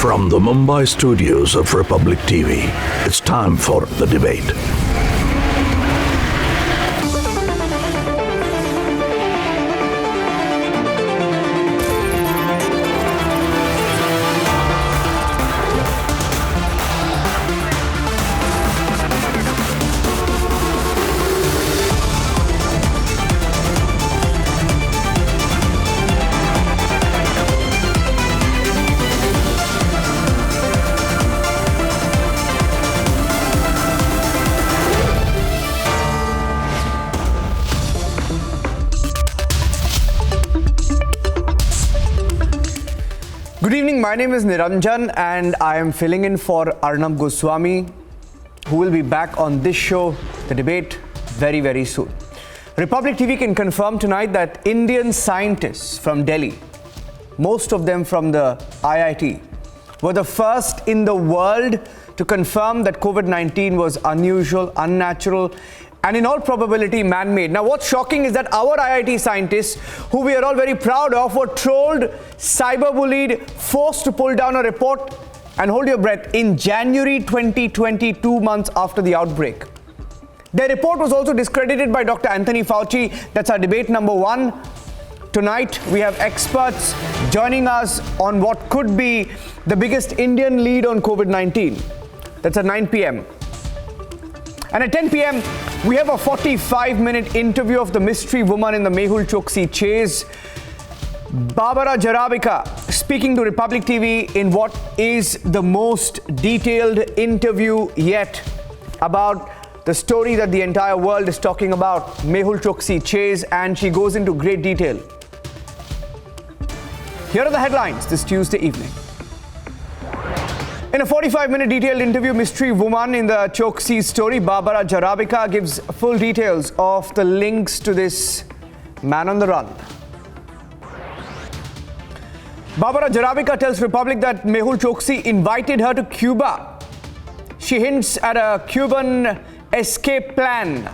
From the Mumbai studios of Republic TV, it's time for The Debate. Good evening, my name is Niranjan and I am filling in for Arnab Goswami, who will be back on this show, The Debate, very soon. Republic TV can confirm tonight that Indian scientists from Delhi, most of them from the IIT, were the first in the world to confirm that COVID-19 was unusual, unnatural, and in all probability man-made. Now what's shocking is that our IIT scientists, who we are all very proud of, were trolled, cyberbullied, forced to pull down a report, and hold your breath, in January 2020, 2 months after the outbreak. Their report was also discredited by Dr. Anthony Fauci. That's our debate number one. Tonight we have experts joining us on what could be the biggest Indian lead on COVID-19. That's at 9 p.m. And at 10 p.m., we have a 45-minute interview of the mystery woman in the Mehul Choksi chase, Barbara Jarabika, speaking to Republic TV in what is the most detailed interview yet about the story that the entire world is talking about, Mehul Choksi chase, and she goes into great detail. Here are the headlines this Tuesday evening. In a 45-minute detailed interview, mystery woman in the Choksi story, Barbara Jarabika, gives full details of the links to this man on the run. Barbara Jarabika tells Republic that Mehul Choksi invited her to Cuba. She hints at a Cuban escape plan.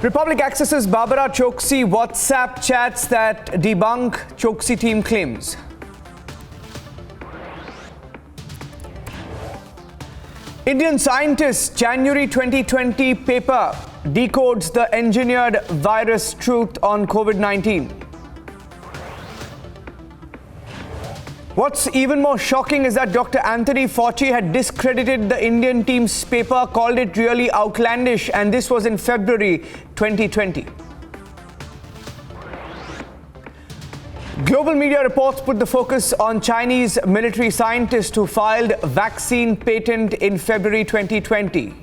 Republic accesses Barbara Choksi WhatsApp chats that debunk Choksi team claims. Indian scientists' January 2020 paper decodes the engineered virus truth on COVID-19. What's even more shocking is that Dr. Anthony Fauci had discredited the Indian team's paper, called it really outlandish, and this was in February 2020. Global media reports put the focus on Chinese military scientists who filed vaccine patent in February 2020.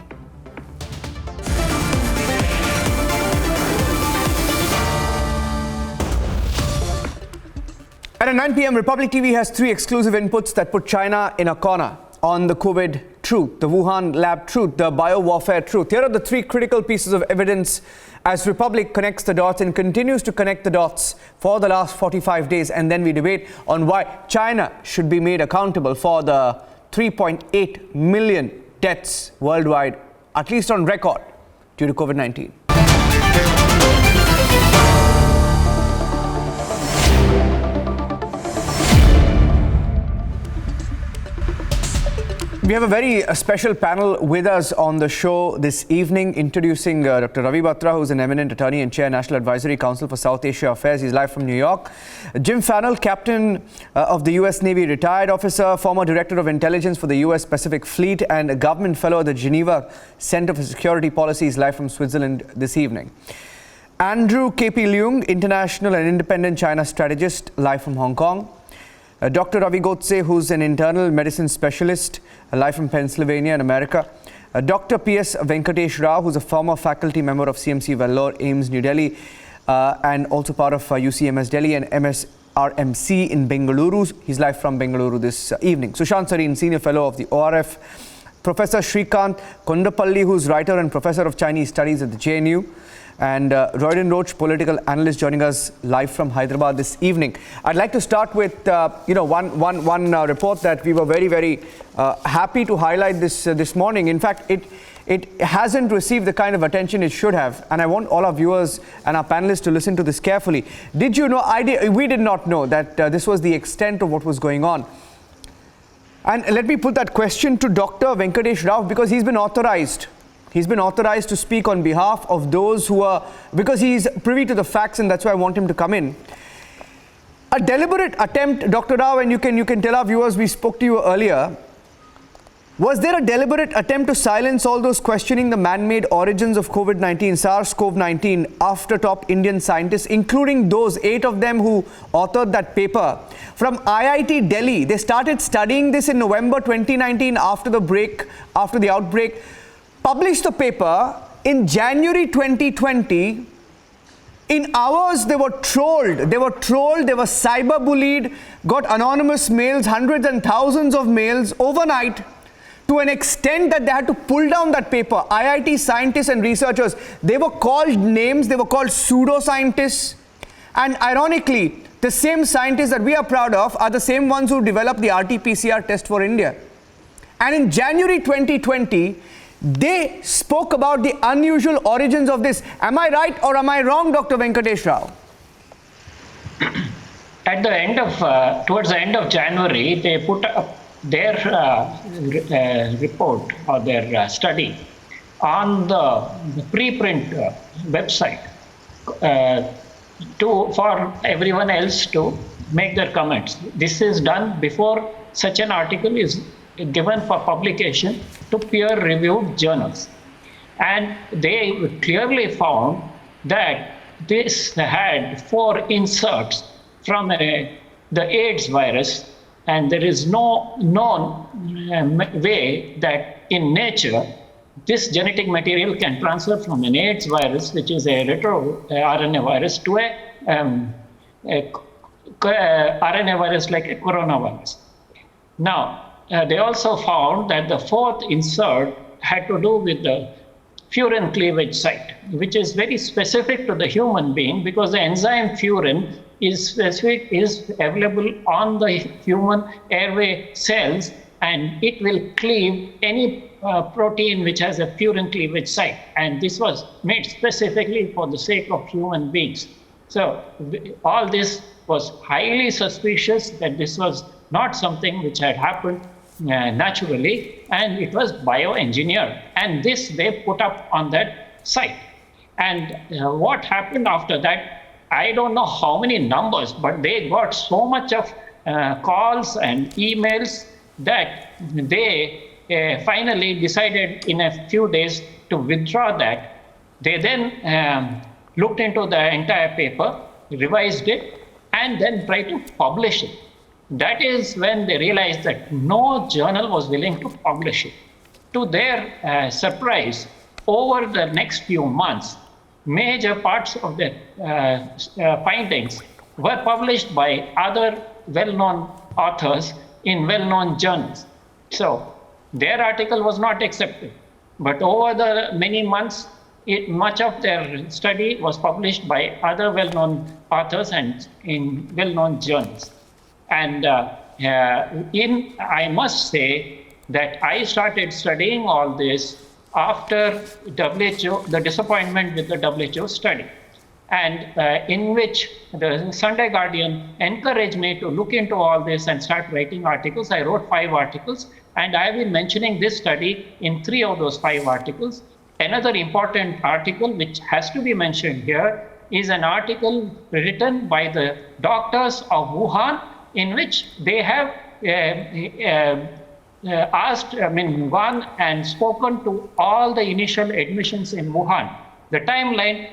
At 9 p.m., Republic TV has three exclusive inputs that put China in a corner on the COVID truth, the Wuhan lab truth, the biowarfare truth. Here are the three critical pieces of evidence as Republic connects the dots and continues to connect the dots for the last 45 days. And then we debate on why China should be made accountable for the 3.8 million deaths worldwide, at least on record, due to COVID-19. We have a very special panel with us on the show this evening, introducing Dr. Ravi Batra, who's an eminent attorney and chair, National Advisory Council for South Asia Affairs. He's live from New York. Jim Fannell, captain of the U.S. Navy, retired officer, former director of intelligence for the U.S. Pacific Fleet, and a government fellow at the Geneva Center for Security Policy, is live from Switzerland this evening. Andrew K.P. Leung, international and independent China strategist, live from Hong Kong. Dr. Ravi Godse, who's an internal medicine specialist, live from Pennsylvania in America. Dr. P.S. Venkatesh Rao, who's a former faculty member of CMC Vellore, AIIMS, New Delhi, and also part of UCMS Delhi and MSRMC in Bengaluru. He's live from Bengaluru this evening. Sushant Sareen, senior fellow of the ORF. Professor Shrikant Kondapalli, who's writer and professor of Chinese studies at the JNU. And Royden Roach, political analyst, joining us live from Hyderabad this evening. I'd like to start with one report that we were very happy to highlight this morning. In fact, it it hasn't received the kind of attention it should have. And I want all our viewers and our panelists to listen to this carefully. Did you know, we did not know that this was the extent of what was going on. And let me put that question to Dr. Venkatesh Rao, because he's been authorized. He's been authorized to speak on behalf of those who are, because he's privy to the facts, and that's why I want him to come in. A deliberate attempt, Dr. Rao, and you can tell our viewers, we spoke to you earlier. Was there a deliberate attempt to silence all those questioning the man-made origins of COVID-19, SARS-CoV-19, after top Indian scientists, including those 8 of them who authored that paper? From IIT Delhi, they started studying this in November 2019 after the outbreak, published the paper in January 2020. In hours, they were trolled, they were cyberbullied, got anonymous mails, hundreds and thousands of mails overnight, to an extent that they had to pull down that paper. IIT scientists and researchers, they were called names, they were called pseudoscientists. And ironically, the same scientists that we are proud of are the same ones who developed the RT-PCR test for India. And in January 2020, they spoke about the unusual origins of this. Am I right or am I wrong, Dr. Venkatesh Rao? At the end of, towards the end of January, they put up their report or their study on the preprint website for everyone else to make their comments. This is done before such an article is given for publication to peer-reviewed journals. And they clearly found that this had 4 inserts from the AIDS virus, and there is no known way that in nature this genetic material can transfer from an AIDS virus, which is a retro RNA virus, to a RNA virus like a coronavirus. Now, they also found that the 4th insert had to do with the furin cleavage site, which is very specific to the human being, because the enzyme furin is available on the human airway cells, and it will cleave any protein which has a furin cleavage site. And this was made specifically for the sake of human beings. So all this was highly suspicious, that this was not something which had happened naturally, and it was bioengineered. And this they put up on that site. And what happened after that, I don't know how many numbers, but they got so much of calls and emails that they finally decided in a few days to withdraw that. They then looked into the entire paper, revised it, and then tried to publish it. That is when they realized that no journal was willing to publish it. To their surprise, over the next few months, major parts of the findings were published by other well-known authors in well-known journals. So their article was not accepted. But over the many months, much of their study was published by other well-known authors and in well-known journals. And I must say that I started studying all this after WHO, the disappointment with the WHO study, and in which the Sunday Guardian encouraged me to look into all this and start writing articles. I wrote 5 articles, and I have been mentioning this study in 3 of those 5 articles. Another important article which has to be mentioned here is an article written by the doctors of Wuhan, in which they have gone and spoken to all the initial admissions in Wuhan. The timeline,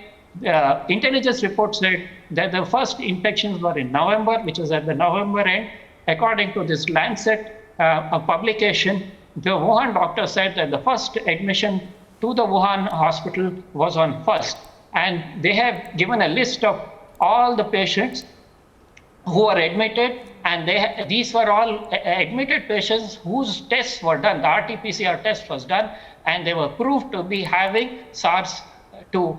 intelligence report said that the first infections were in November, which was at the November end. According to this Lancet publication, the Wuhan doctor said that the first admission to the Wuhan hospital was on 1st. And they have given a list of all the patients who were admitted, and these were all admitted patients whose tests were done. The RT-PCR test was done, and they were proved to be having SARS-2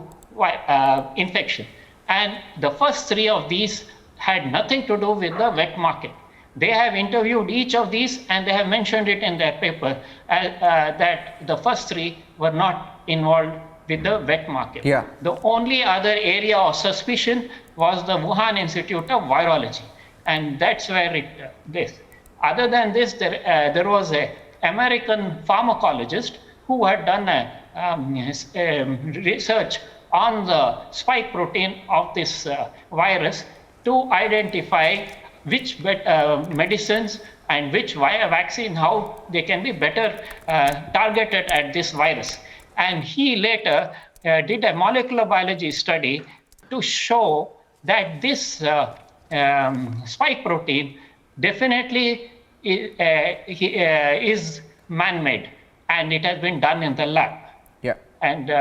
infection. And the first 3 of these had nothing to do with the wet market. They have interviewed each of these and they have mentioned it in their paper that the first three were not involved with the wet market. Yeah. The only other area of suspicion was the Wuhan Institute of Virology, and that's where it this. Other than this, there was an American pharmacologist who had done research on the spike protein of this virus to identify which medicines and which vaccine, how they can be better targeted at this virus. And he later did a molecular biology study to show that this spike protein definitely is man-made, and it has been done in the lab. Yeah. And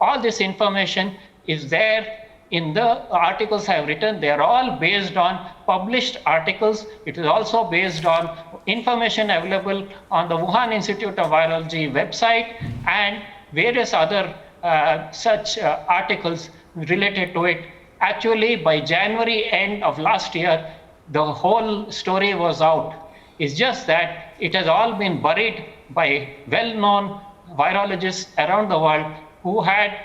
all this information is there in the articles I have written. They are all based on published articles. It is also based on information available on the Wuhan Institute of Virology website and various other such articles related to it. Actually, by January end of last year, the whole story was out. It's just that it has all been buried by well-known virologists around the world who had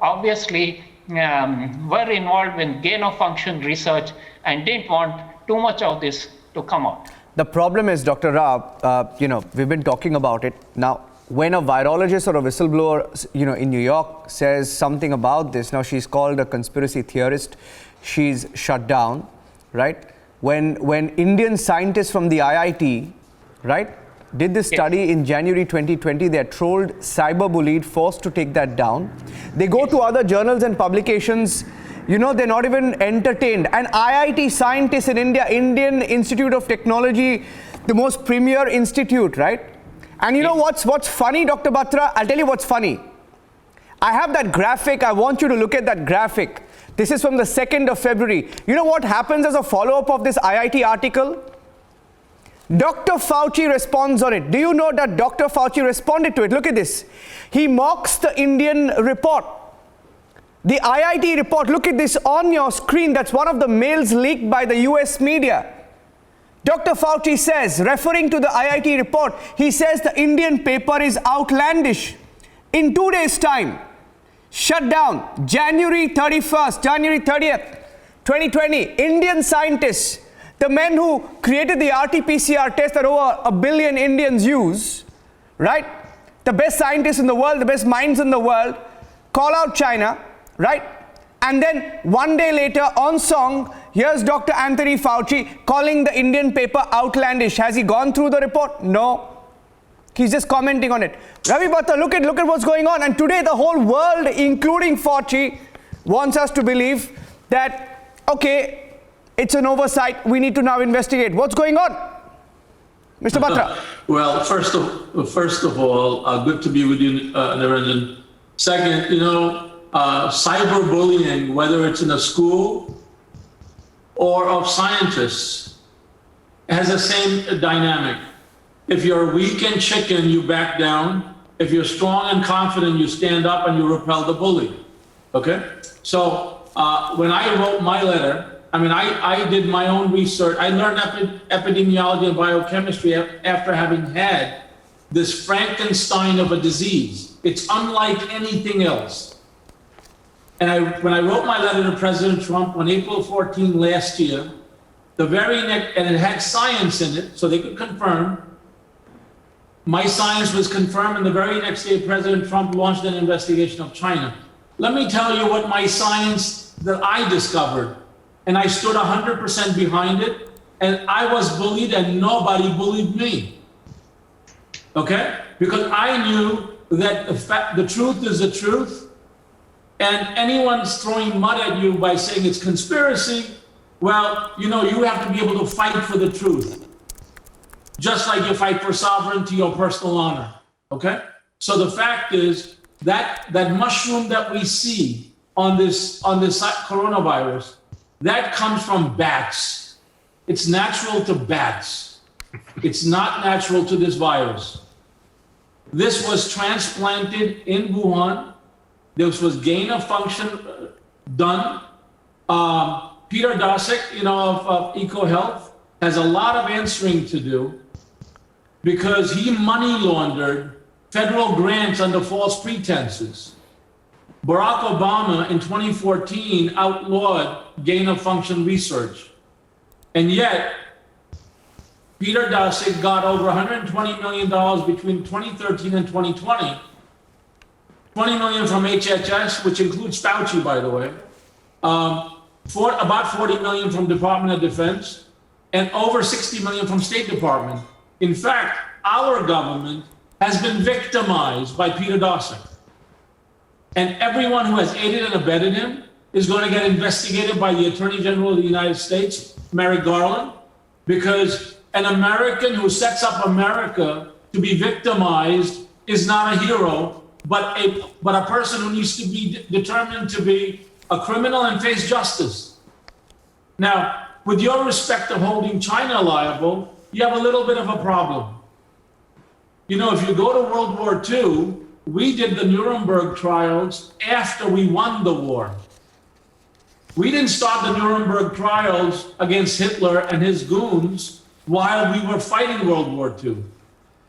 obviously were involved in gain-of-function research and didn't want too much of this to come out. The problem is, Dr. Rao, we've been talking about it. Now, when a virologist or a whistleblower, in New York says something about this, now she's called a conspiracy theorist, she's shut down, right? When Indian scientists from the IIT, right, did this study in January 2020, they're trolled, cyberbullied, forced to take that down. They go to other journals and publications, they're not even entertained. And IIT scientists in India, Indian Institute of Technology, the most premier institute, right? And you know what's funny, Dr. Batra? I'll tell you what's funny. I have that graphic. I want you to look at that graphic. This is from the 2nd of February. You know what happens as a follow-up of this IIT article? Dr. Fauci responds on it. Do you know that Dr. Fauci responded to it? Look at this. He mocks the Indian report. The IIT report, look at this on your screen. That's one of the mails leaked by the US media. Dr. Fauci says, referring to the IIT report, he says the Indian paper is outlandish. In 2 days' time, shut down, January 30th, 2020, Indian scientists, the men who created the RT-PCR test that over 1 billion Indians use, right? The best scientists in the world, the best minds in the world, call out China, right? And then 1 day later on song, here's Dr. Anthony Fauci calling the Indian paper outlandish. Has he gone through the report? No. He's just commenting on it. Ravi Bhatta, look at what's going on. And today the whole world, including Fauci, wants us to believe that, okay, it's an oversight. We need to now investigate. What's going on? Mr. Batra. Well, first of all, good to be with you, Niranjan. Second, cyberbullying, whether it's in a school or of scientists, has the same dynamic. If you're weak and chicken, you back down. If you're strong and confident, you stand up and you repel the bully. Okay? So when I wrote my letter, I did my own research. I learned epidemiology and biochemistry after having had this Frankenstein of a disease. It's unlike anything else. And when I wrote my letter to President Trump on April 14 last year, and it had science in it, so they could confirm. My science was confirmed, and the very next day, President Trump launched an investigation of China. Let me tell you what my science that I discovered, and I stood 100% behind it, and I was bullied, and nobody bullied me. Okay? Because I knew that the truth is the truth, and anyone's throwing mud at you by saying it's conspiracy, well, you have to be able to fight for the truth. Just like you fight for sovereignty or personal honor, okay? So the fact is that mushroom that we see on this coronavirus, that comes from bats. It's natural to bats. It's not natural to this virus. This was transplanted in Wuhan. This was gain of function done. Peter Daszak, of EcoHealth, has a lot of answering to do because he money laundered federal grants under false pretenses. Barack Obama in 2014 outlawed gain-of-function research. And yet, Peter Daszak got over $120 million between 2013 and 2020. 20 million from HHS, which includes Fauci, by the way. About 40 million from Department of Defense, and over 60 million from State Department. In fact, our government has been victimized by Peter Daszak. And everyone who has aided and abetted him is going to get investigated by the Attorney General of the United States, Merrick Garland, because an American who sets up America to be victimized is not a hero, but a person who needs to be determined to be a criminal and face justice. Now, with your respect of holding China liable, you have a little bit of a problem. You know, if you go to World War II, we did the Nuremberg trials after we won the war. We didn't start the Nuremberg trials against Hitler and his goons while we were fighting World War II.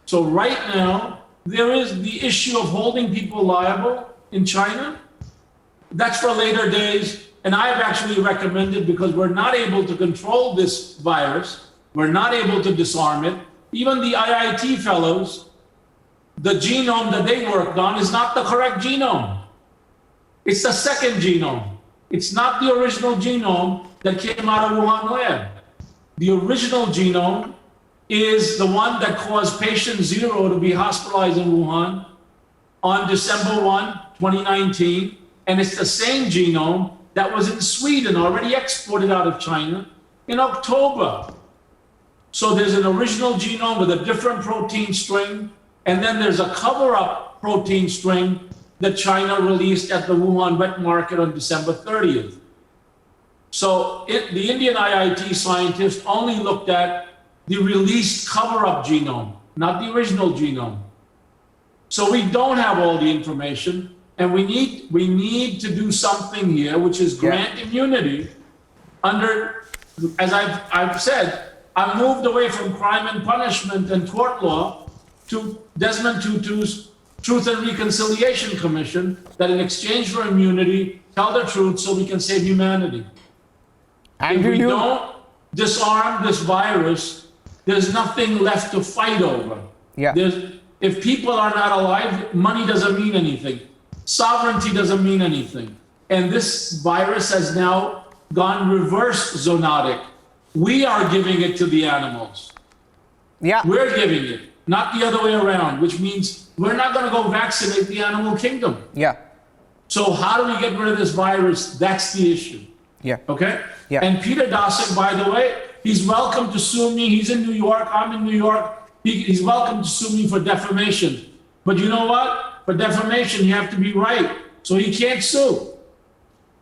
So right now, there is the issue of holding people liable in China. That's for later days. And I've actually recommended, because we're not able to control this virus, we're not able to disarm it. Even the IIT fellows, the genome that they worked on is not the correct genome. It's the second genome. It's not the original genome that came out of Wuhan lab. The original genome is the one that caused patient 0 to be hospitalized in Wuhan on December 1, 2019. And it's the same genome that was in Sweden, already exported out of China in October. So there's an original genome with a different protein string, and then there's a cover-up protein string that China released at the Wuhan wet market on December 30th. So the Indian IIT scientists only looked at the released cover-up genome, not the original genome. So we don't have all the information, and we need to do something here, which is grant immunity under, as I've said, I've moved away from crime and punishment and tort law to Desmond Tutu's Truth and Reconciliation Commission, that in exchange for immunity, tell the truth so we can save humanity. If we don't disarm this virus, there's nothing left to fight over. Yeah. If people are not alive, money doesn't mean anything. Sovereignty doesn't mean anything. And this virus has now gone reverse zoonotic. We are giving it to the animals. Yeah. We're giving it, not the other way around, which means we're not going to go vaccinate the animal kingdom. Yeah. So how do we get rid of this virus? That's the issue. Yeah. Okay? Yeah. And Peter Daszak, by the way, he's welcome to sue me. He's in New York. I'm in New York. He's welcome to sue me for defamation. But you know what? For defamation, you have to be right. So he can't sue.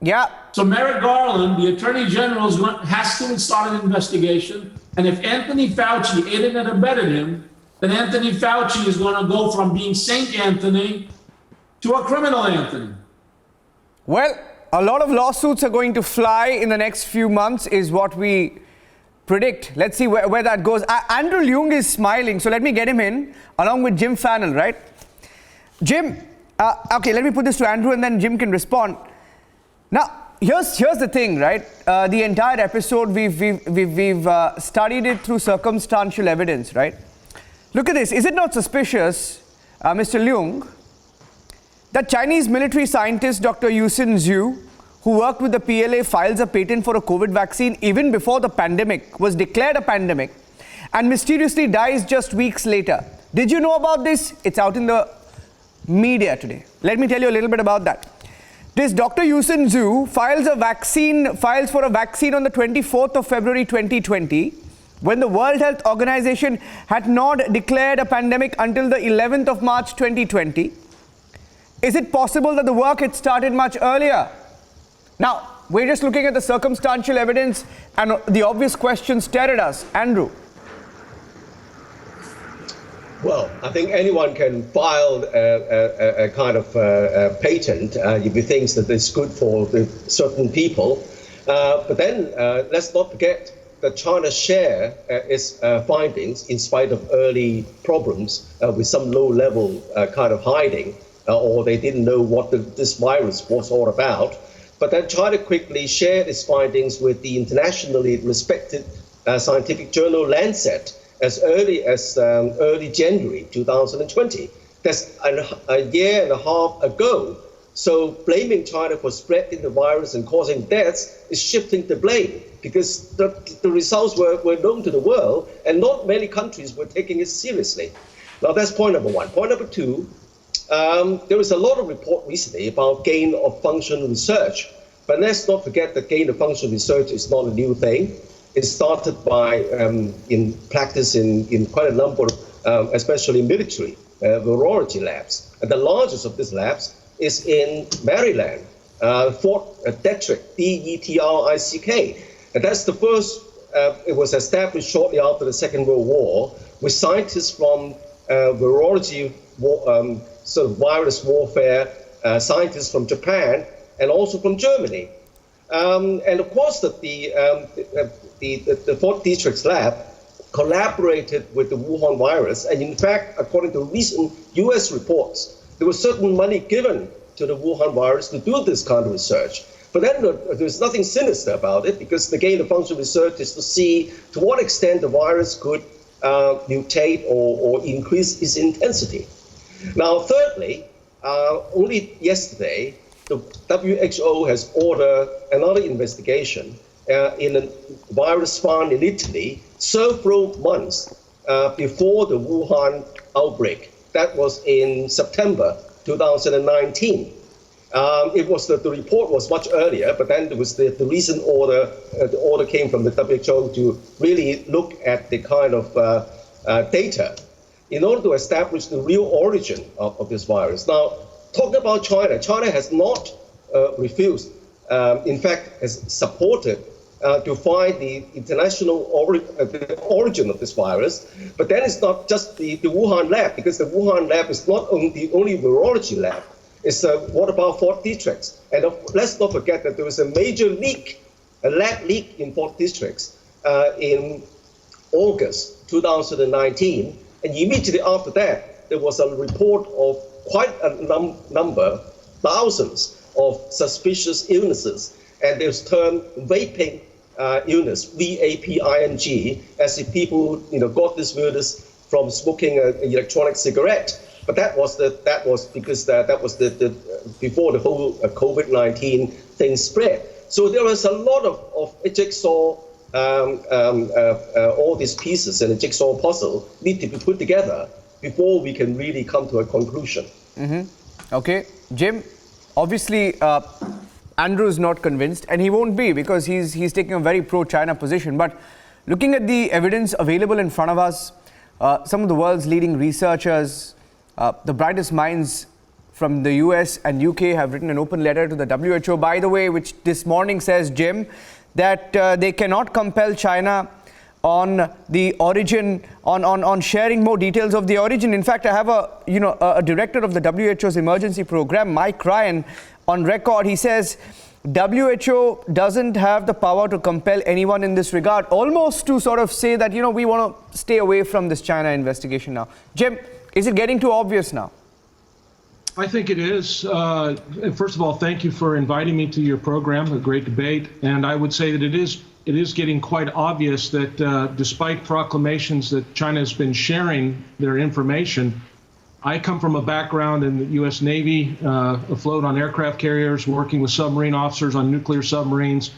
Yeah. So Merrick Garland, the Attorney General, has to start an investigation. And if Anthony Fauci aided and abetted him, then Anthony Fauci is going to go from being Saint Anthony to a criminal Anthony. Well, a lot of lawsuits are going to fly in the next few months is what we predict. Let's see where that goes. Andrew Leung is smiling, so let me get him in along with Jim Fannell, right? Jim, okay, let me put this to Andrew and then Jim can respond. Now, here's the thing, right? The entire episode, we've studied it through circumstantial evidence, right? Look at this. Is it not suspicious, Mr. Leung, that Chinese military scientist Dr. Yusin Zhu, who worked with the PLA, files a patent for a COVID vaccine even before the pandemic was declared a pandemic and mysteriously dies just weeks later? Did you know about this? It's out in the media today. Let me tell you a little bit about that. This Dr. Yusin Zhu files for a vaccine on the 24th of February 2020 when the World Health Organization had not declared a pandemic until the 11th of March 2020. Is it possible that the work had started much earlier? Now, we're just looking at the circumstantial evidence and the obvious questions stare at us. Andrew. Well, I think anyone can file a kind of patent if he thinks that it's good for certain people. But then let's not forget that China share its findings in spite of early problems with some low-level kind of hiding, or they didn't know what this virus was all about. But then China quickly shared its findings with the internationally respected scientific journal Lancet as early as early January 2020. That's a year and a half ago. So blaming China for spreading the virus and causing deaths is shifting the blame, because the results were known to the world and not many countries were taking it seriously. Now that's point number one. Point number two, there was a lot of report recently about gain of function research, but let's not forget that gain of function research is not a new thing. It started by in practice in quite a number of, especially military virology labs. And the largest of these labs is in Maryland, Fort Detrick, D-E-T-R-I-C-K. And that's the first, it was established shortly after the Second World War with scientists from virology, sort of virus warfare, scientists from Japan and also from Germany. And of course, the Fort Detrick's lab collaborated with the Wuhan virus. And in fact, according to recent US reports, there was certain money given to the Wuhan virus to do this kind of research. But then there's nothing sinister about it, because the gain of function research is to see to what extent the virus could mutate or increase its intensity. Now, thirdly, only yesterday, the WHO has ordered another investigation in a virus found in Italy several months before the Wuhan outbreak. That was in September 2019. It was the report was much earlier, but then there was the recent order. The order came from the WHO to really look at the kind of data in order to establish the real origin of this virus. Now, talking about China, China has not refused, in fact, has supported to find the international the origin of this virus. But then it's not just the Wuhan lab, because the Wuhan lab is not the only virology lab. It's what about Fort Detrick? And let's not forget that there was a major leak, a lab leak in Fort Detrick in August 2019. And immediately after that, there was a report of quite a number, thousands of suspicious illnesses. And there's termed vaping illness, V-A-P-I-N-G, as if people got this illness from smoking an electronic cigarette. But that was because that was before the whole COVID-19 thing spread. So there was a lot of jigsaw, all these pieces in a jigsaw puzzle need to be put together before we can really come to a conclusion. Mm-hmm. Okay, Jim, obviously Andrew is not convinced, and he won't be, because he's taking a very pro-China position. But looking at the evidence available in front of us, some of the world's leading researchers, the brightest minds from the US and UK have written an open letter to the WHO, by the way, which this morning says, Jim, that they cannot compel China on the origin, on sharing more details of the origin. In fact, I have a director of the WHO's emergency program, Mike Ryan, on record. He says WHO doesn't have the power to compel anyone in this regard, almost to sort of say that, we want to stay away from this China investigation now. Jim, is it getting too obvious now? I think it is. First of all, thank you for inviting me to your program, a great debate. And I would say that it is getting quite obvious that despite proclamations that China has been sharing their information, I come from a background in the U.S. Navy, afloat on aircraft carriers, working with submarine officers on nuclear submarines.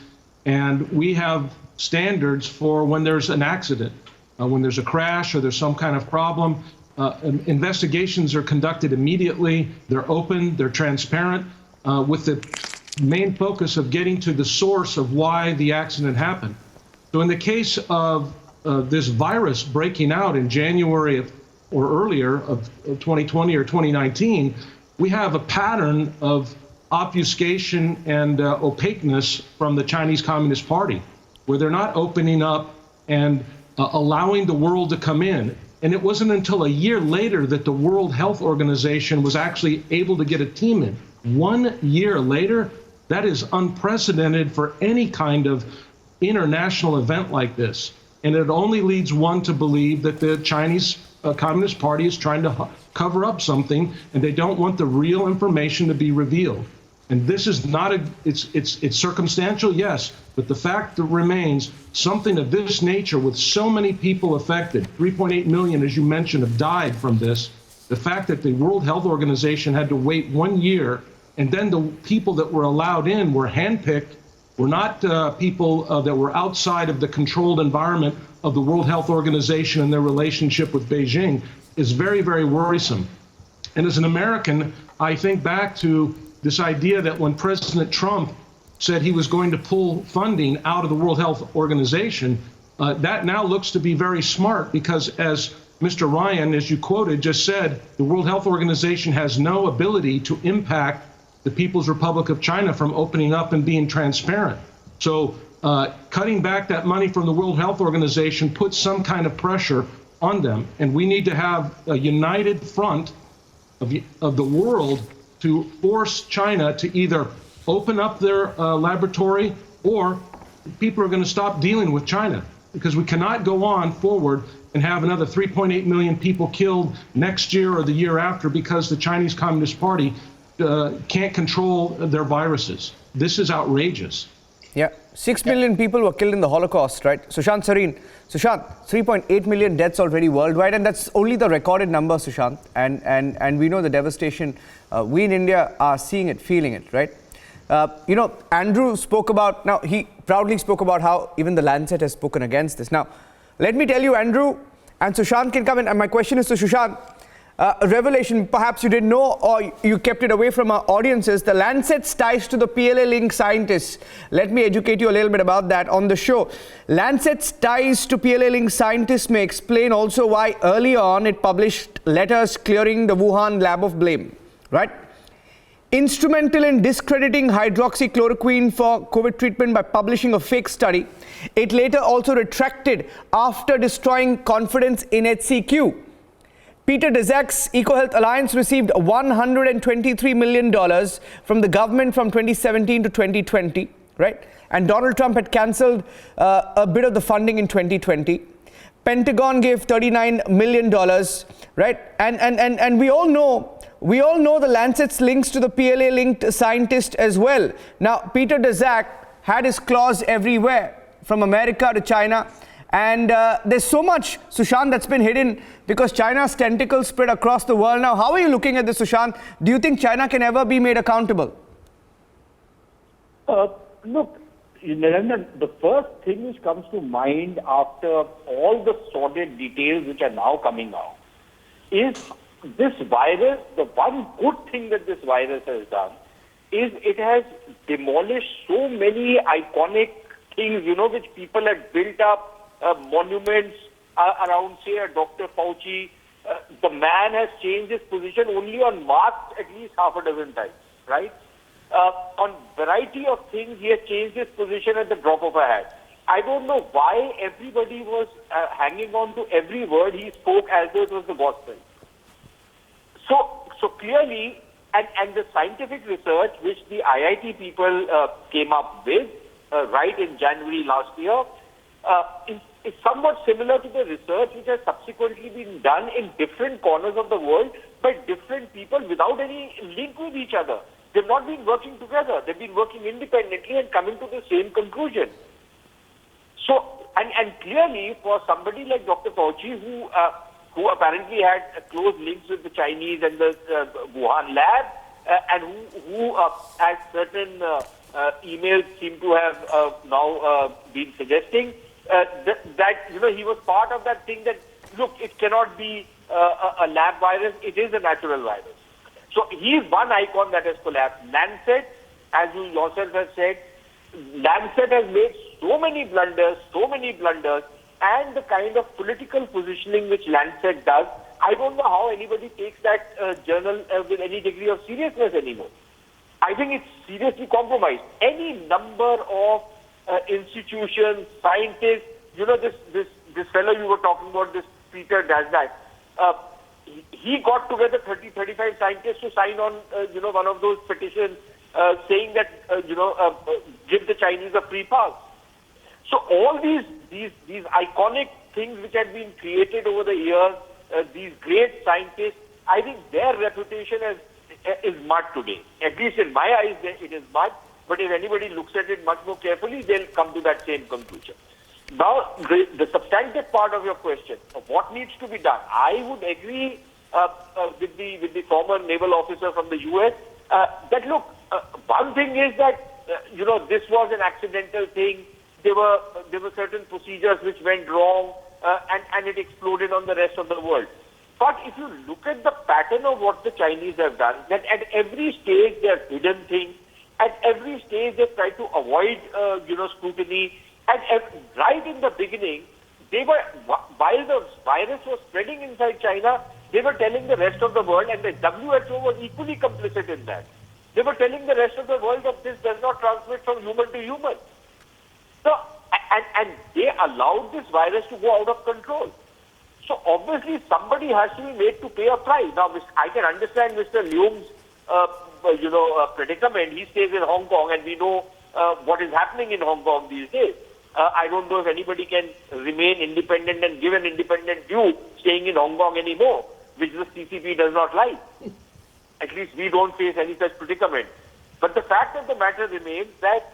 And we have standards for when there's an accident, when there's a crash or there's some kind of problem. Investigations are conducted immediately. They're open, they're transparent, with the main focus of getting to the source of why the accident happened. So in the case of this virus breaking out in January or earlier of 2020 or 2019, we have a pattern of obfuscation and opaqueness from the Chinese Communist Party, where they're not opening up and allowing the world to come in. And it wasn't until a year later that the World Health Organization was actually able to get a team in. 1 year later, that is unprecedented for any kind of international event like this. And it only leads one to believe that the Chinese Communist Party is trying to cover up something, and they don't want the real information to be revealed. And this is not it's circumstantial, yes, but the fact that remains, something of this nature with so many people affected, 3.8 million, as you mentioned, have died from this. The fact that the World Health Organization had to wait 1 year, and then the people that were allowed in were handpicked, were not people that were outside of the controlled environment of the World Health Organization and their relationship with Beijing, is very, very worrisome. And as an American, I think back to this idea that when President Trump said he was going to pull funding out of the World Health Organization, that now looks to be very smart, because as Mr. Ryan, as you quoted, just said, the World Health Organization has no ability to impact the People's Republic of China from opening up and being transparent. So cutting back that money from the World Health Organization puts some kind of pressure on them. And we need to have a united front of the world to force China to either open up their laboratory, or people are going to stop dealing with China, because we cannot go on forward and have another 3.8 million people killed next year or the year after because the Chinese Communist Party can't control their viruses. This is outrageous. Yeah, 6 million people were killed in the Holocaust, right? Sushant Sareen. Sushant, 3.8 million deaths already worldwide, and that's only the recorded number, Sushant. And we know the devastation. We in India are seeing it, feeling it, right? Andrew spoke about, now he proudly spoke about how even the Lancet has spoken against this. Now, let me tell you, Andrew, and Sushant can come in, and my question is to Sushant. A revelation perhaps you didn't know, or you kept it away from our audiences. The Lancet's ties to the PLA-linked scientists. Let me educate you a little bit about that on the show. Lancet's ties to PLA-linked scientists may explain also why early on it published letters clearing the Wuhan lab of blame, right? Instrumental in discrediting hydroxychloroquine for COVID treatment by publishing a fake study, it later also retracted after destroying confidence in HCQ. Peter Daszak's EcoHealth Alliance received $123 million from the government from 2017 to 2020, right? And Donald Trump had cancelled a bit of the funding in 2020. Pentagon gave $39 million, right? And we all know the Lancet's links to the PLA-linked scientist as well. Now, Peter Daszak had his claws everywhere, from America to China. And there's so much, Sushant, that's been hidden because China's tentacles spread across the world. Now, how are you looking at this, Sushant? Do you think China can ever be made accountable? Look, Narendra, the first thing which comes to mind after all the sordid details which are now coming out is this virus. The one good thing that this virus has done is it has demolished so many iconic things, which people had built up. Monuments around, say, Dr. Fauci. The man has changed his position only on masks at least half a dozen times, right? On variety of things, he has changed his position at the drop of a hat. I don't know why everybody was hanging on to every word he spoke as though it was the gospel. So clearly, and the scientific research which the IIT people came up with right in January last year is somewhat similar to the research which has subsequently been done in different corners of the world by different people without any link with each other. They've not been working together. They've been working independently and coming to the same conclusion. So, and clearly for somebody like Dr. Fauci, who apparently had close links with the Chinese and the Wuhan lab, and who as certain emails seem to have now been suggesting, that he was part of that thing that, look, it cannot be a lab virus, it is a natural virus. So he is one icon that has collapsed. Lancet, as you yourself have said, Lancet has made so many blunders, and the kind of political positioning which Lancet does, I don't know how anybody takes that journal with any degree of seriousness anymore. I think it's seriously compromised. Any number of institutions, scientists, this fellow you were talking about, this Peter Daszak, he got together 35 scientists to sign on, one of those petitions saying that, give the Chinese a free pass. So all these iconic things which had been created over the years, these great scientists, I think their reputation is mud today. At least in my eyes, it is mud. But if anybody looks at it much more carefully, they'll come to that same conclusion. Now, the substantive part of your question, of what needs to be done, I would agree with the former naval officer from the US that look, one thing is that this was an accidental thing. There were certain procedures which went wrong, and it exploded on the rest of the world. But if you look at the pattern of what the Chinese have done, that at every stage they have hidden things, at every stage they've tried to avoid scrutiny, and right in the beginning, while the virus was spreading inside China, they were telling the rest of the world, and the WHO was equally complicit in that. They were telling the rest of the world that this does not transmit from human to human. So, and they allowed this virus to go out of control. So obviously somebody has to be made to pay a price. Now, I can understand Mr. Leung's predicament. He stays in Hong Kong, and we know what is happening in Hong Kong these days. I don't know if anybody can remain independent and give an independent view staying in Hong Kong anymore, which the CCP does not like. At least we don't face any such predicament. But the fact of the matter remains that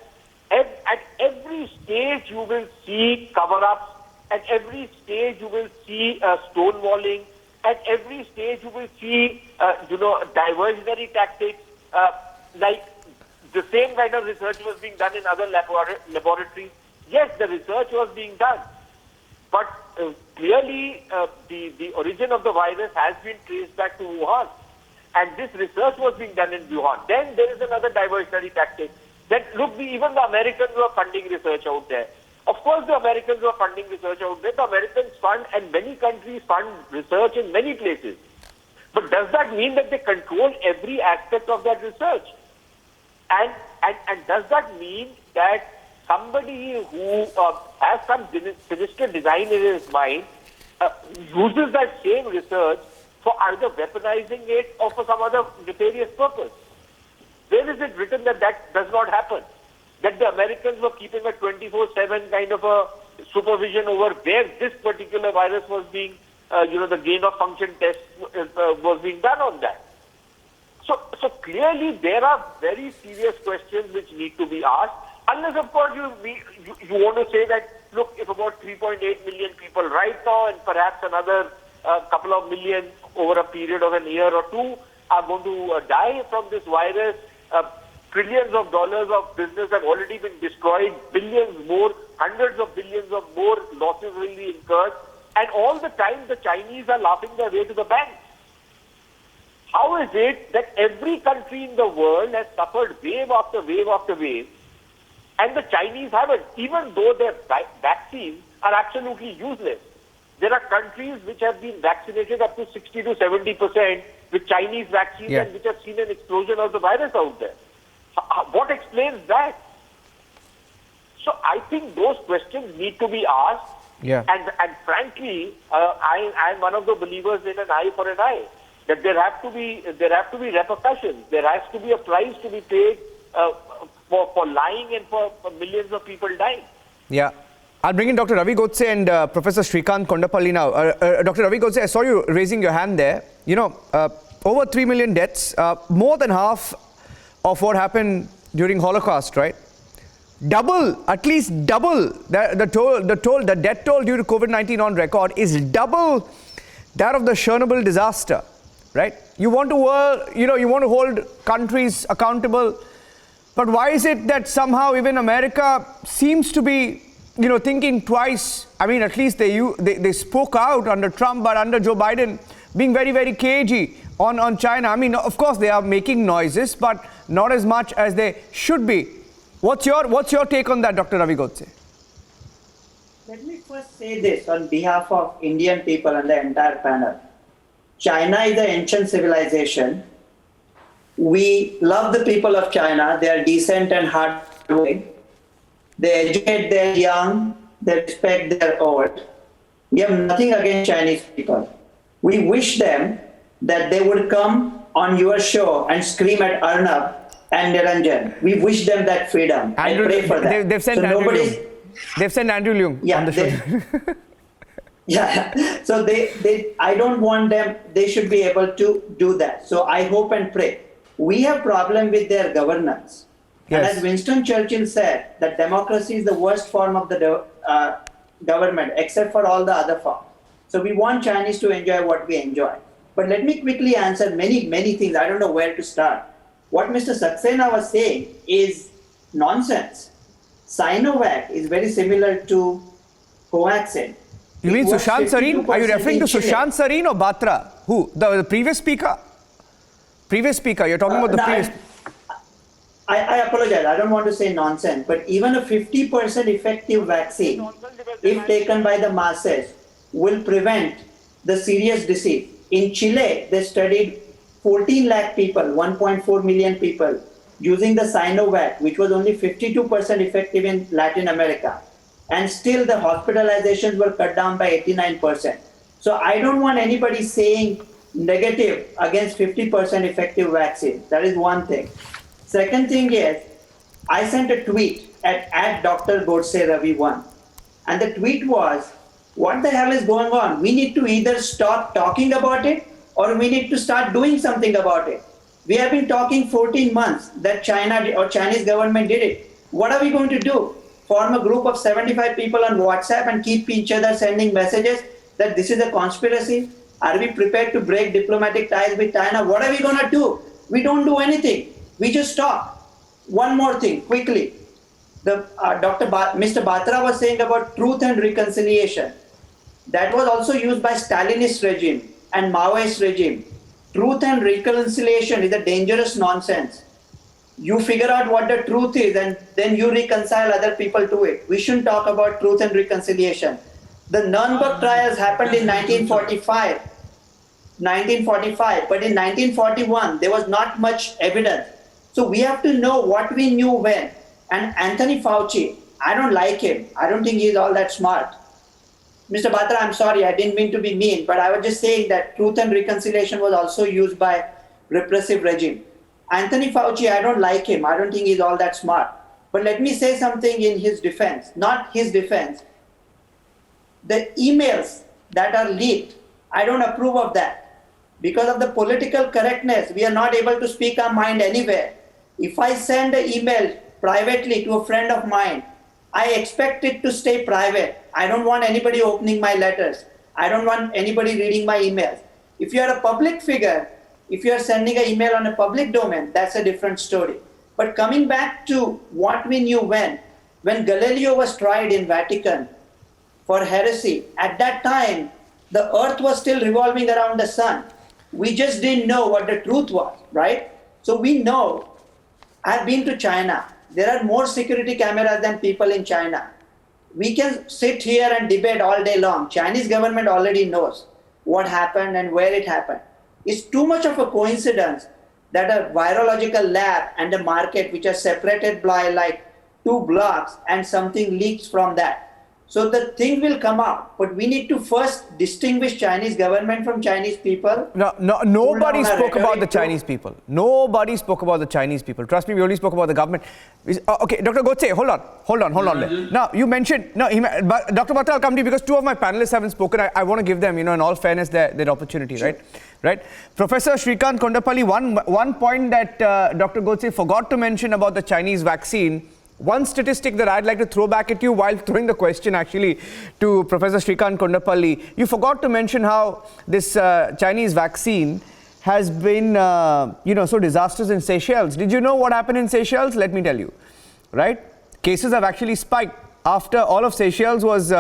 at every stage you will see cover-ups, at every stage you will see stonewalling, at every stage you will see diversionary tactics, like the same kind of research was being done in other laboratories. Yes, the research was being done, but clearly the origin of the virus has been traced back to Wuhan, and this research was being done in Wuhan. Then there is another diversionary tactic that, look, even the Americans were funding research out there. Of course, the Americans were funding research out there. The Americans fund, and many countries fund research in many places. But does that mean that they control every aspect of that research? And does that mean that somebody who has some sinister design in his mind uses that same research for either weaponizing it or for some other nefarious purpose? Where is it written that that does not happen? That the Americans were keeping a 24/7 kind of a supervision over where this particular virus was being, the gain of function test was being done on that. So clearly there are very serious questions which need to be asked. Unless, of course, you want to say that, look, if about 3.8 million people right now and perhaps another couple of million over a period of an year or two are going to die from this virus, trillions of dollars of business have already been destroyed, billions more, hundreds of billions of more losses will be incurred, and all the time the Chinese are laughing their way to the bank. How is it that every country in the world has suffered wave after wave after wave, and the Chinese haven't, even though their vaccines are absolutely useless? There are countries which have been vaccinated up to 60 to 70% with Chinese vaccines, and which have seen an explosion of the virus out there. What explains that? So I think those questions need to be asked. Yeah. And frankly, I am one of the believers in an eye for an eye. That there have to be repercussions. There has to be a price to be paid for lying and for millions of people dying. Yeah. I'll bring in Dr. Ravi Godse and Professor Shrikant Kondapalli now. Dr. Ravi Godse, I saw you raising your hand there. Over 3 million deaths, more than half of what happened during Holocaust, right? At least double the death toll due to COVID-19 on record is double that of the Chernobyl disaster, right? You want to hold countries accountable, but why is it that somehow even America seems to be, thinking twice? I mean, at least they spoke out under Trump, but under Joe Biden, being very, very cagey on China. I mean, of course, they are making noises, but not as much as they should be. What's your take on that, Dr. Ravi Godse? Let me first say this on behalf of Indian people and the entire panel. China is an ancient civilization. We love the people of China. They are decent and hardworking. They educate their young. They respect their old. We have nothing against Chinese people. We wish them that they would come on your show and scream at Arnab and Niranjan. We wish them that freedom. I pray for them. They've sent They've sent Andrew Leung on the show. Yeah, so I don't want them, they should be able to do that. So I hope and pray. We have problem with their governance. Yes. And as Winston Churchill said, that democracy is the worst form of the government, except for all the other forms. So we want Chinese to enjoy what we enjoy. But let me quickly answer many things. I don't know where to start. What Mr. Saxena was saying is nonsense. Sinovac is very similar to Covaxin. You mean Sushant Sareen? Are you referring to Sushant Sareen or Batra? Who? The previous speaker? Previous speaker. You're talking about the previous. I apologize. I don't want to say nonsense. But even a 50% effective vaccine, if taken by the masses, will prevent the serious disease. In Chile, they studied 14 lakh people, 1.4 million people, using the Sinovac, which was only 52% effective in Latin America. And still the hospitalizations were cut down by 89%. So I don't want anybody saying negative against 50% effective vaccine. That is one thing. Second thing is, I sent a tweet at Dr. Godse Ravi 1. And the tweet was, what the hell is going on? We need to either stop talking about it or we need to start doing something about it. We have been talking 14 months that China or Chinese government did it. What are we going to do? Form a group of 75 people on WhatsApp and keep each other sending messages that this is a conspiracy? Are we prepared to break diplomatic ties with China? What are we going to do? We don't do anything. We just talk. One more thing, quickly. Mr. Batra was saying about truth and reconciliation. That was also used by Stalinist regime and Maoist regime. Truth and reconciliation is a dangerous nonsense. You figure out what the truth is and then you reconcile other people to it. We shouldn't talk about truth and reconciliation. The Nuremberg trials happened in 1945, but in 1941, there was not much evidence. So we have to know what we knew when. And Anthony Fauci, I don't like him. I don't think he's all that smart. Mr. Batra, I'm sorry, I didn't mean to be mean, but I was just saying that truth and reconciliation was also used by repressive regime. Anthony Fauci, I don't like him. I don't think he's all that smart. But let me say something in his defense, not his defense. The emails that are leaked, I don't approve of that. Because of the political correctness, we are not able to speak our mind anywhere. If I send an email privately to a friend of mine, I expect it to stay private. I don't want anybody opening my letters. I don't want anybody reading my emails. If you are a public figure, if you are sending an email on a public domain, that's a different story. But coming back to what we knew when Galileo was tried in Vatican for heresy, at that time, the earth was still revolving around the sun. We just didn't know what the truth was, right? So we know. I've been to China. There are more security cameras than people in China. We can sit here and debate all day long. Chinese government already knows what happened and where it happened. It's too much of a coincidence that a virological lab and a market which are separated by like 2 blocks and something leaks from that. So the thing will come out, but we need to first distinguish Chinese government from Chinese people. Nobody spoke about the Chinese people. Nobody spoke about the Chinese people. Trust me, we only spoke about the government. Okay, Dr. Godse, hold on there. Now, you mentioned, Dr. Batra, I'll come to you because 2 of my panelists haven't spoken. I want to give them, in all fairness, their opportunity, sure. Right? Professor Shrikant Kondapalli, one point that Dr. Godse forgot to mention about the Chinese vaccine. One statistic that I'd like to throw back at you while throwing the question actually to Professor Shrikant Kondapalli. You forgot to mention how this Chinese vaccine has been, so disastrous in Seychelles. Did you know what happened in Seychelles? Let me tell you, right? Cases have actually spiked after all of Seychelles was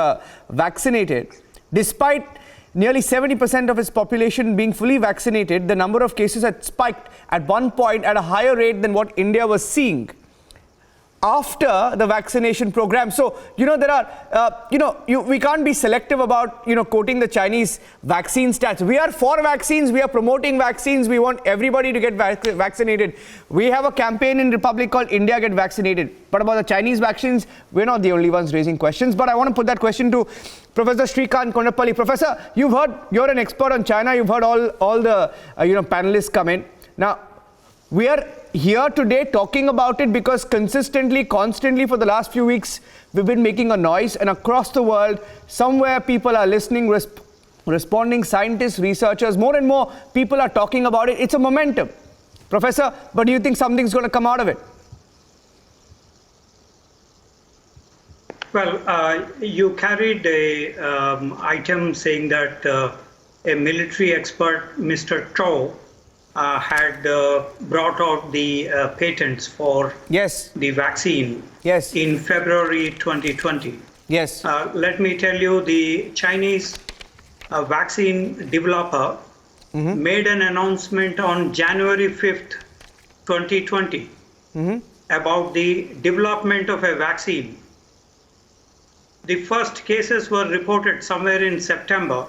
vaccinated. Despite nearly 70% of its population being fully vaccinated, the number of cases had spiked at one point at a higher rate than what India was seeing after the vaccination program. So, there are, we can't be selective about, quoting the Chinese vaccine stats. We are for vaccines. We are promoting vaccines. We want everybody to get vaccinated. We have a campaign in Republic called India Get Vaccinated. But about the Chinese vaccines, we're not the only ones raising questions. But I want to put that question to Professor Shrikant Kondapalli. Professor, you're an expert on China. You've heard all the, panelists come in. Now, We are here today talking about it because consistently, constantly for the last few weeks, we've been making a noise, and across the world, somewhere people are listening, responding, scientists, researchers, more and more people are talking about it. It's a momentum. Professor, but do you think something's going to come out of it? Well, you carried a item saying that a military expert, Mr. Chow, had brought out the patents for the vaccine in February 2020. Yes. Let me tell you, the Chinese vaccine developer made an announcement on January 5th, 2020 about the development of a vaccine. The first cases were reported somewhere in September,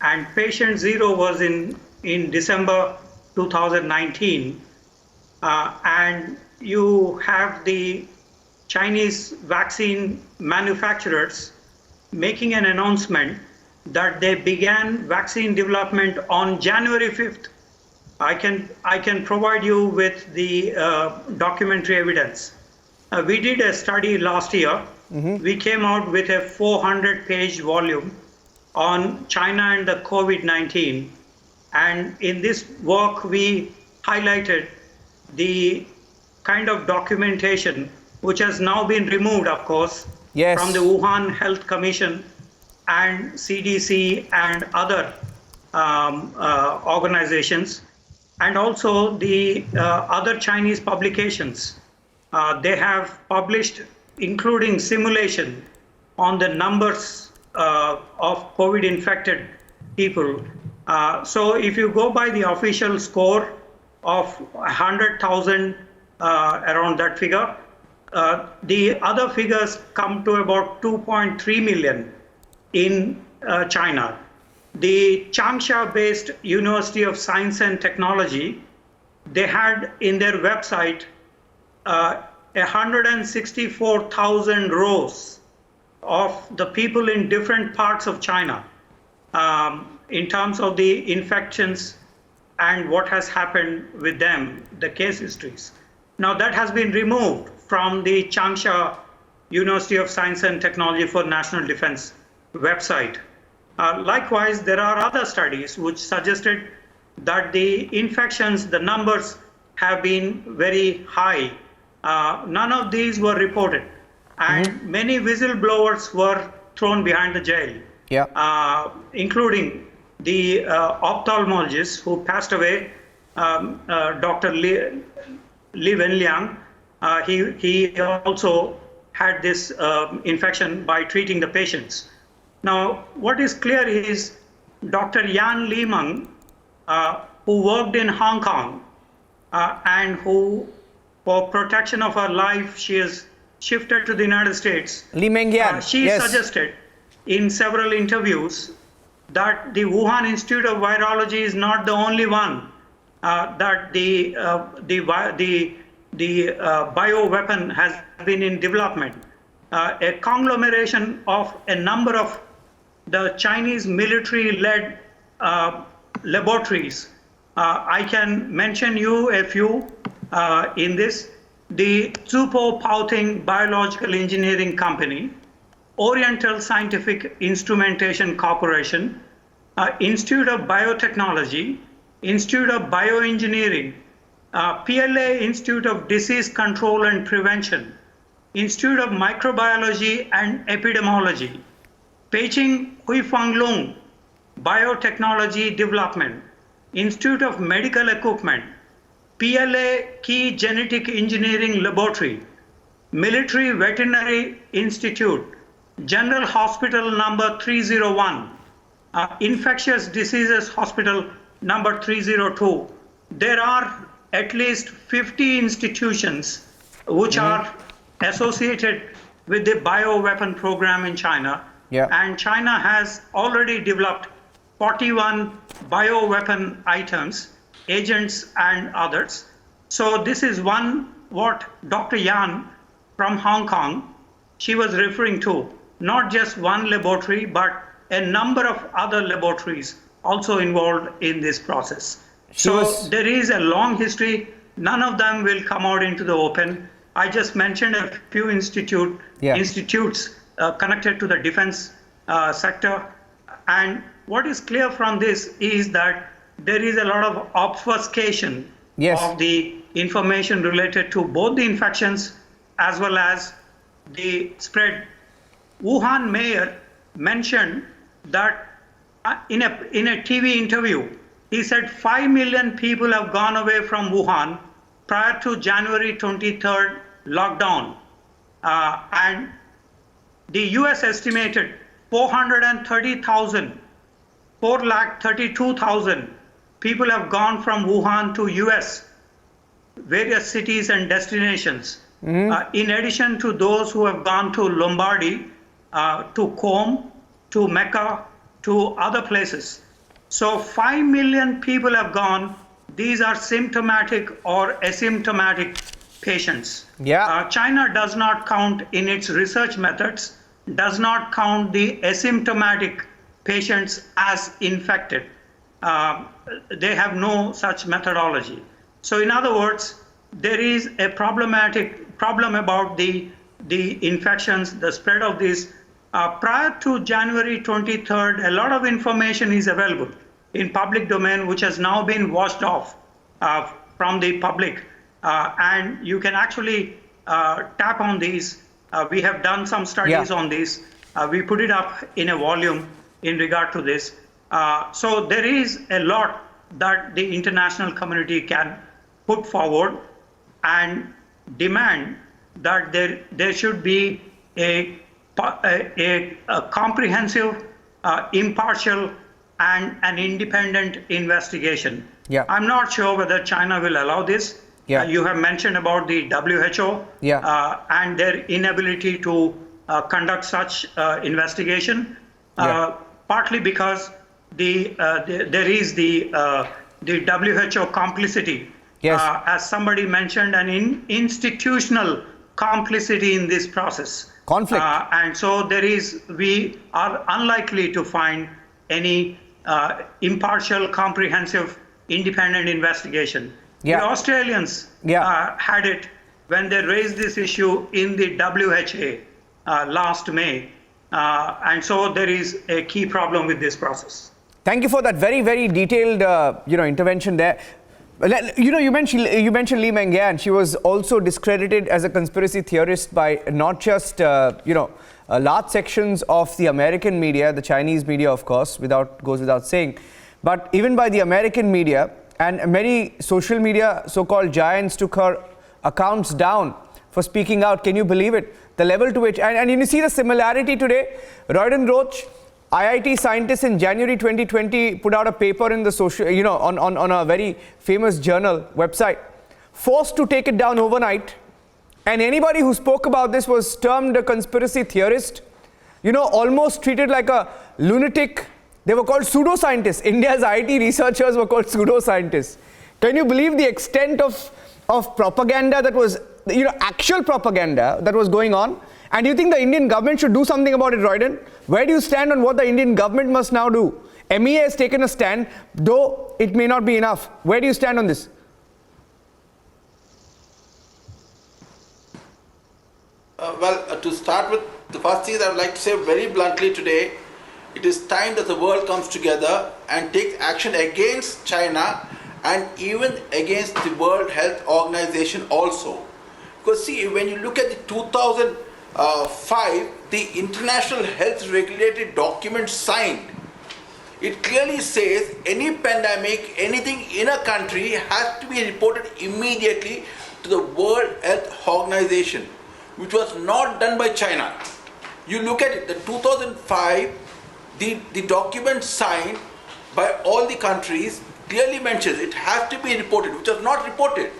and patient zero was in December 2019. And you have the Chinese vaccine manufacturers making an announcement that they began vaccine development on January 5th. I can provide you with the documentary evidence. We did a study last year. We came out with a 400-page volume on China and the COVID-19. And in this work, we highlighted the kind of documentation which has now been removed, of course, from the Wuhan Health Commission and CDC and other organizations, and also the other Chinese publications. They have published, including simulation on the numbers of COVID infected people. So if you go by the official score of 100,000, around that figure, the other figures come to about 2.3 million in China. The Changsha-based University of Science and Technology, they had in their website 164,000 rows of the people in different parts of China in terms of the infections and what has happened with them, the case histories. Now that has been removed from the Changsha University of Science and Technology for National Defense website. Likewise, there are other studies which suggested that the infections, the numbers have been very high. None of these were reported, and many whistleblowers were thrown behind the jail, including the ophthalmologist who passed away, Dr. Li Wenliang. He also had this infection by treating the patients. Now, what is clear is Dr. Yan Limeng, who worked in Hong Kong and who, for protection of her life, she has shifted to the United States. Limeng Yan, she suggested in several interviews that the Wuhan Institute of Virology is not the only one that the bioweapon has been in development. A conglomeration of a number of the Chinese military-led laboratories. I can mention you a few in this. The Zhupo Baoting Biological Engineering Company, Oriental Scientific Instrumentation Corporation, Institute of Biotechnology, Institute of Bioengineering, PLA Institute of Disease Control and Prevention, Institute of Microbiology and Epidemiology, Beijing Huifenglong Biotechnology Development, Institute of Medical Equipment, PLA Key Genetic Engineering Laboratory, Military Veterinary Institute, General Hospital number 301, Infectious Diseases Hospital number 302. There are at least 50 institutions which are associated with the bioweapon program in China. And China has already developed 41 bioweapon items, agents and others. So this is one what Dr. Yan from Hong Kong, she was referring to, not just one laboratory, but a number of other laboratories also involved in this process. So there is a long history none of them will come out into the open. I just mentioned a few institutes connected to the defense sector. And what is clear from this is that there is a lot of obfuscation of the information related to both the infections as well as the spread. Wuhan mayor mentioned that in a TV interview, he said 5 million people have gone away from Wuhan prior to January 23rd lockdown. And the US estimated 432,000 people have gone from Wuhan to US, various cities and destinations. In addition to those who have gone to Lombardy, to Qom, to Mecca, to other places. So 5 million people have gone. These are symptomatic or asymptomatic patients. China does not count in its research methods, does not count the asymptomatic patients as infected. They have no such methodology. So in other words, there is a problem about the infections, the spread of this. Prior to January 23rd, a lot of information is available in public domain, which has now been washed off from the public. And you can actually tap on these. We have done some studies on this. We put it up in a volume in regard to this. So there is a lot that the international community can put forward and demand that there should be a comprehensive, impartial, and an independent investigation. I'm not sure whether China will allow this. You have mentioned about the WHO and their inability to conduct such investigation, partly because there is the WHO complicity, as somebody mentioned, an institutional complicity in this process. Conflict. And so we are unlikely to find any impartial, comprehensive, independent investigation. The Australians had it when they raised this issue in the WHA last May. And so there is a key problem with this process. Thank you for that very, very detailed intervention there. You mentioned Li Mengyan. She was also discredited as a conspiracy theorist by not just large sections of the American media, the Chinese media, of course, goes without saying, but even by the American media, and many social media so-called giants took her accounts down for speaking out. Can you believe it? The level to which, and you see the similarity today. Royden Roach, IIT scientists in January 2020 put out a paper in the social, on a very famous journal website, forced to take it down overnight. And anybody who spoke about this was termed a conspiracy theorist, almost treated like a lunatic. They were called pseudoscientists. India's IT researchers were called pseudoscientists. Can you believe the extent of propaganda that was, actual propaganda that was going on? And do you think the Indian government should do something about it, Royden? Where do you stand on what the Indian government must now do? MEA has taken a stand, though it may not be enough. Where do you stand on this? To start with, the first thing that I would like to say very bluntly today, it is time that the world comes together and takes action against China and even against the World Health Organization also. Because see, when you look at the 2005, the International Health Regulatory document signed, it clearly says any pandemic, anything in a country has to be reported immediately to the World Health Organization, which was not done by China. You look at it, the 2005, the document signed by all the countries clearly mentions it has to be reported, which was not reported.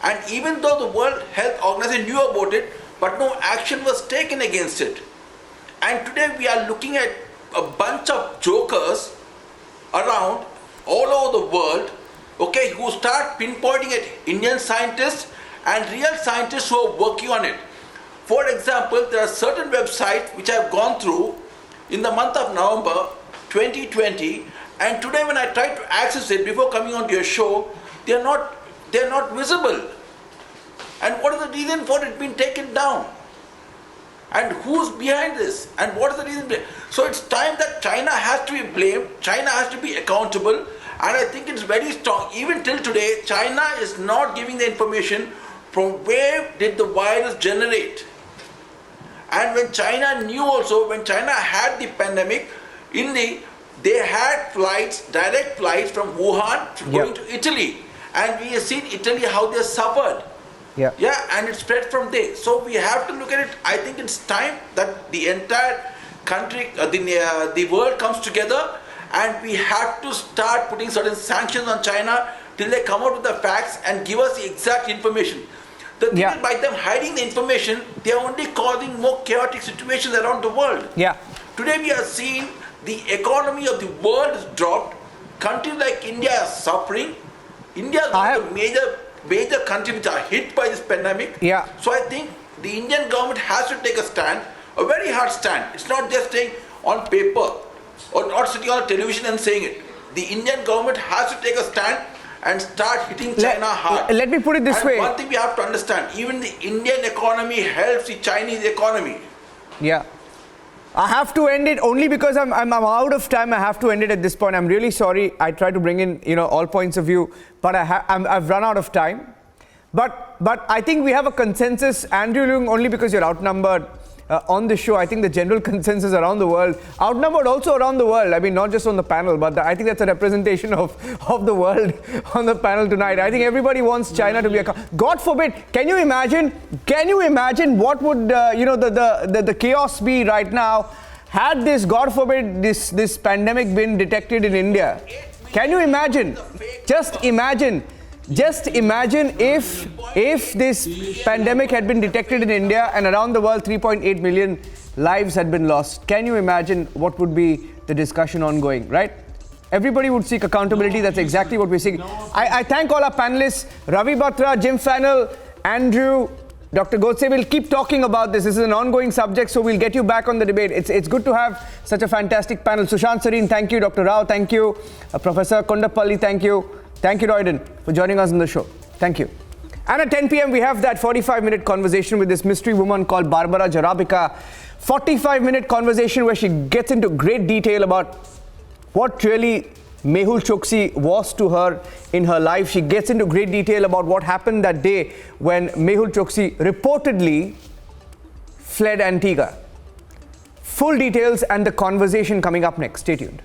And even though the World Health Organization knew about it, but no action was taken against it. And today we are looking at a bunch of jokers around all over the world, who start pinpointing at Indian scientists and real scientists who are working on it. For example, there are certain websites which I have gone through in the month of November 2020, and today when I tried to access it before coming on to your show, they are not they're not visible. And what is the reason for it being taken down? And who's behind this? And what is the reason? So it's time that China has to be blamed, China has to be accountable, and I think it's very strong. Even till today, China is not giving the information from where did the virus generate. And when China knew also, when China had the pandemic, they had flights, direct flights from Wuhan going to Italy. And we have seen Italy, how they suffered. And it spread from there. So we have to look at it. I think it's time that the entire country, the world comes together, and we have to start putting certain sanctions on China till they come out with the facts and give us the exact information. The thing is, by them hiding the information, they are only causing more chaotic situations around the world. Today we are seeing the economy of the world has dropped. Countries like India are suffering. India is one of the major countries which are hit by this pandemic. So I think the Indian government has to take a stand, a very hard stand. It's not just saying on paper or not sitting on a television and saying it. The Indian government has to take a stand and start hitting China hard. Let me put it this way. One thing we have to understand, even the Indian economy helps the Chinese economy. I have to end it only because I'm out of time. I have to end it at this point. I'm really sorry. I try to bring in all points of view, but I've run out of time. But I think we have a consensus, Andrew Leung, only because you're outnumbered on the show. I think the general consensus around the world, outnumbered also around the world. I mean, not just on the panel, but I think that's a representation of the world on the panel tonight. I think everybody wants China to be a... God forbid, can you imagine what would, the chaos be right now had this, God forbid, this pandemic been detected in India? Can you imagine? Just imagine if this pandemic had been detected in India and around the world 3.8 million lives had been lost. Can you imagine what would be the discussion ongoing, right? Everybody would seek accountability. That's exactly what we're seeking. I thank all our panelists, Ravi Batra, Jim Fannell, Andrew, Dr. Godse. We'll keep talking about this. This is an ongoing subject, so we'll get you back on the debate. It's good to have such a fantastic panel. Sushant Sareen, thank you. Dr. Rao, thank you. Professor Kondapalli, thank you. Thank you, Royden, for joining us on the show. Thank you. And at 10 p.m., we have that 45-minute conversation with this mystery woman called Barbara Jarabika. 45-minute conversation where she gets into great detail about what really Mehul Choksi was to her in her life. She gets into great detail about what happened that day when Mehul Choksi reportedly fled Antigua. Full details and the conversation coming up next. Stay tuned.